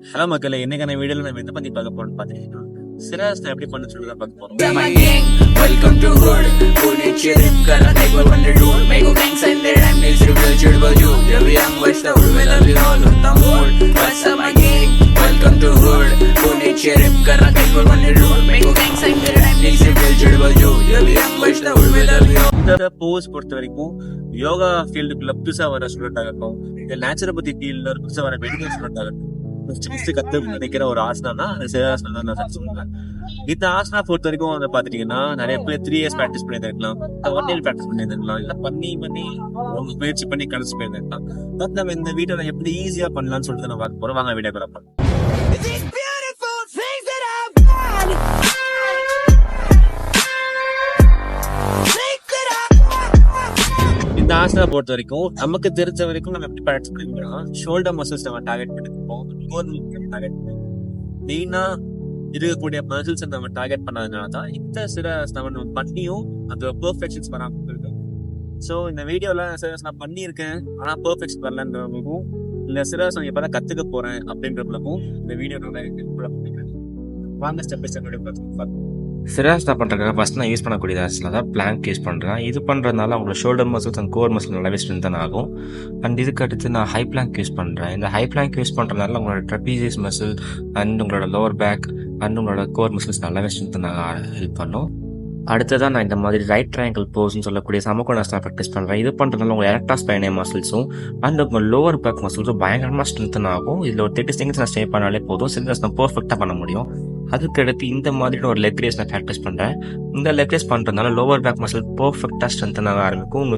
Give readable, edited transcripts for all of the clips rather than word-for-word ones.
Hello மக்களே, இன்னைக்கான வீடியோல நம்ம எதை பத்தி பார்க்க போறோம்னு பார்த்தீங்கன்னா சிராஸ்ல எப்படி பண்ண சொல்லி தான் பார்க்க போறோம். Welcome to Hood. Pune chirip kara like we're on the road. Make a gang send their damn nails to build your value. Every young west the hood will be all on the mood. What's up my gang? Welcome to Hood. Pune chirip kara like we're on the road. Make a gang send their damn nails to build your value. Every young west the hood will be all. இந்த போஸ் பொறுத்த வரைக்கும் யோகா ஃபீல்டுக்குள்ள புதுசா வர student ஆகட்டும், இந்த naturopathy ஃபீல்ட்ல புதுசா வர மெடிக்கல் ஸ்டூடெண்ட் ஆகட்டும், கத்து நினைக்கிற ஒரு ஆசனா அது சிராசனம் தான் நான் சொல்லுவேன். இந்த ஆசனா பொறுத்த வரைக்கும் வந்து பாத்துட்டீங்கன்னா நிறைய பேர் 3 years ப்ராக்டிஸ் பண்ணி இருக்கலாம், 1 year ப்ராக்டிஸ் பண்ணி இருக்கலாம், இல்ல பண்ணி அவங்க முயற்சி பண்ணி கடைசி போயிருக்கலாம். பட் நம்ம இந்த வீடியோல எப்படி ஈஸியா பண்ணலாம்னு சொல்லிட்டு நம்ம பார்க்க போறோம். வாங்க வீடியோ பார்ப்போம். இந்த ஆசனா பொறுத்த வரைக்கும் நமக்கு தெரிஞ்ச வரைக்கும் நம்ம எப்படி ப்ராக்டிஸ் பண்ணிக்கலாம். ஷோல்டர் மசில்ஸ் நம்ம டார்கெட் பண்ணிருப்போம், மெயினா இருக்கக்கூடிய மசில்ஸ் நம்ம டார்கெட் பண்ணதுனாலதான் இந்த சிராசனம் நம்ம பண்ணியும் அந்த பெர்ஃபெக்ஷன்ஸ் வராம இருக்கு. ஸோ இந்த வீடியோல நான் பண்ணியிருக்கேன் ஆனா பெர்ஃபெக்ஷன் வரலன்றவங்களுக்கும், இல்ல சிராசனம் எப்பதான் கத்துக்க போறேன் அப்படின்றவங்களுக்கும் இந்த வீடியோ வாங்க ஸ்டெப் பை ஸ்டெப் பார்த்து. சிராசனா பண்ணுறதுக்காக ஃபஸ்ட் நான் யூஸ் பண்ணக்கூடிய ஆசனா தான் பிளாங்க் யூஸ் பண்ணுறேன். இது பண்ணுறதுனால அவங்களோட shoulder muscles and core muscle நல்லாவே ஸ்ட்ரென்தன் ஆகும். அண்ட் இதுக்கு அடுத்து நான் ஹை பிளாங்க் யூஸ் பண்ணுறேன். இந்த ஹை பிளாங்க் யூஸ் பண்ணுறதுனால உங்களோட ட்ரெபீசியஸ் மசில் அண்ட் உங்களோட லோவர் பேக் அண்ட் உங்களோட கோர் மசில்ஸ் நல்லாவே ஸ்ட்ரென்தன் ஆக ஹெல்ப் பண்ணும். அடுத்ததான் நான் இந்த மாதிரி ரைட் ட்ரையாங்கிள் போஸ்ன்னு சொல்லக்கூடிய சமகோணாசனா ப்ராக்டிஸ் பண்ணுறேன். இது பண்ணுறதுனால உங்கள் எரக்டா ஸ்பைனே மசில்ஸும் அண்ட் உங்கள் லோவர் பேக் மசில்ஸும் பயங்கரமாக ஸ்ட்ரென்தன் ஆகும். இதில் ஒரு 30 செகண்ட்ஸ் நான் ஸ்டே பண்ணாலே போதும், சிராசனம் பர்ஃபெக்டாக பண்ண முடியும். அதுக்கடுத்து இந்த மாதிரி ஒரு லெக் ரேஸ் நான் ப்ராக்டிஸ் பண்ணுறேன். இந்த லெக் ரேஸ் பண்ணுறதுனால லோவர் பேக் மசில் பர்ஃபெக்டாக ஸ்ட்ரென்தன் ஆக ஆரம்பிக்கும்.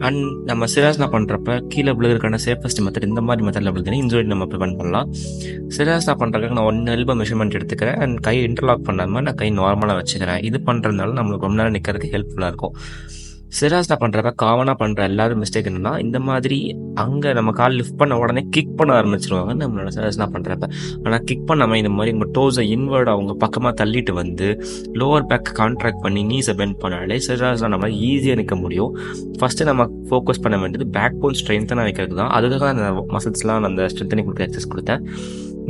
அண்ட் நம்ம சிராசனா பண்ணுறப்ப கீழே விழுகிறதுக்கான சேஃபஸ்ட் மெத்தட் இந்த மாதிரி மெத்தடில் விழுதுன்னு இன்ஜுரி நம்ம ப்ரிவென்ட் பண்ணலாம். சிராசனா பண்ணுறதுக்கு நான் 1 எல்போ மெஷர்மெண்ட் எடுத்துக்கிறேன் அண்ட் கை இன்டர்லாக் பண்ணாமல் நான் கை நார்மலாக வச்சுக்கிறேன். இது பண்ணுறதுனால நம்மளுக்கு ரொம்ப நேரம் நிற்கிறதுக்கு ஹெல்ப்ஃபுல்லாக இருக்கும். சிராசனா பண்ணுறப்ப காமனாக பண்ணுற எல்லாரும் மிஸ்டேக் என்னன்னா, இந்த மாதிரி அங்கே நம்ம கால் லிஃப்ட் பண்ண உடனே கிக் பண்ண ஆரம்பிச்சிருவாங்க நம்மளோட சிராசனா பண்ணுறப்ப. ஆனால் கிக் பண்ணாமல் இந்த மாதிரி உங்கள் டோஸை இன்வர்ட் அவங்க பக்கமாக தள்ளிட்டு வந்து லோவர் பேக் கான்ட்ராக்ட் பண்ணி நீஸை பெண்ட் பண்ணாலே சிராசனா நம்ம ஈஸியாக நிற்க முடியும். ஃபஸ்ட்டு நம்ம ஃபோக்கஸ் பண்ண வேண்டியது பேக் போன் ஸ்ட்ரென்த்தனாக வைக்கிறது தான். அதுக்காக அந்த மசில்ஸ்லாம் நான் அந்த ஸ்ட்ரென்த்தனிங் கொடுக்க எக்ஸஸ் கொடுத்தேன்.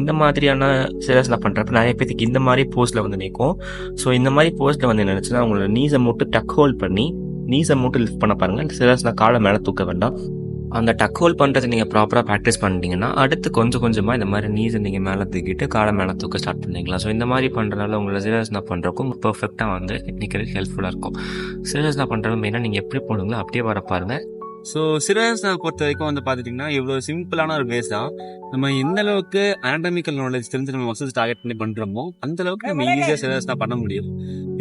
இந்த மாதிரியான சிராசனா பண்ணுறப்ப நிறைய பேருக்கு இந்த மாதிரி போஸ்ட்டில் வந்து நிற்கும். ஸோ இந்த மாதிரி போஸ்ட்டில் வந்து நினச்சுன்னா அவங்களோட நீஸை மட்டும் டக் ஹோல்ட் பண்ணி நீஸை மட்டும் லிஃப்ட் பண்ண பாருங்கள். சிராசனா காலை மேலே தூக்க வேண்டாம். அந்த டக் ஹோல்ட் பண்ணுறது நீங்கள் ப்ராப்பராக ப்ராக்டிஸ் பண்ணிட்டீங்கன்னா அடுத்து கொஞ்சம் கொஞ்சமாக இந்த மாதிரி நீஸை நீங்கள் மேலே தூக்கிட்டு காலை மேலே தூக்க ஸ்டார்ட் பண்ணிக்கலாம். ஸோ இந்த மாதிரி பண்ணுறதுனால உங்களை சிராசனா பண்ணுறக்கும் பர்ஃபெக்டாக வந்து நிற்கிறதுக்கு ஹெல்ப்ஃபுல்லாக இருக்கும். சிராசனா பண்ணுறது மெயினாக நீங்கள் எப்படி போடுங்களோ அப்படியே வர பாருங்கள். ஸோ சிராசனா பொறுத்த வரைக்கும் வந்து பார்த்துட்டிங்கன்னா இவ்வளோ சிம்பிளான ஒரு பேஸ் தான். நம்ம எந்த அளவுக்கு ஆனடாமிக்கல் நாலேஜ் தெரிஞ்சு நம்ம மசில்ஸ் டார்கெட் பண்ணி பண்ணுறோமோ அந்த அளவுக்கு நம்ம ஈஸியாக சிராசனா பண்ண முடியும்.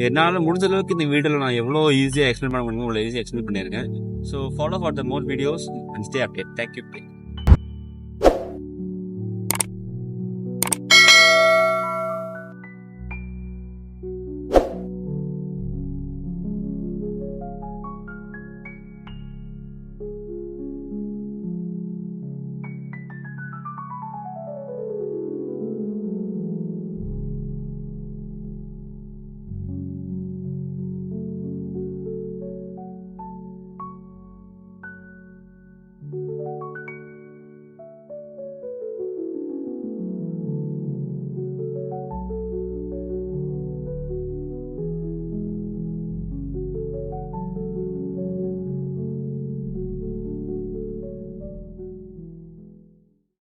என்னால் முடிஞ்ச அளவுக்கு இந்த வீடியோவில் நான் எவ்வளோ ஈஸியாக எக்ஸ்பிளைன் பண்ண முடியுமோ அவ்வளோ ஈஸியாக எக்ஸ்பிளைன் பண்ணியிருக்கேன். So follow for the more videos and stay update. Thank you.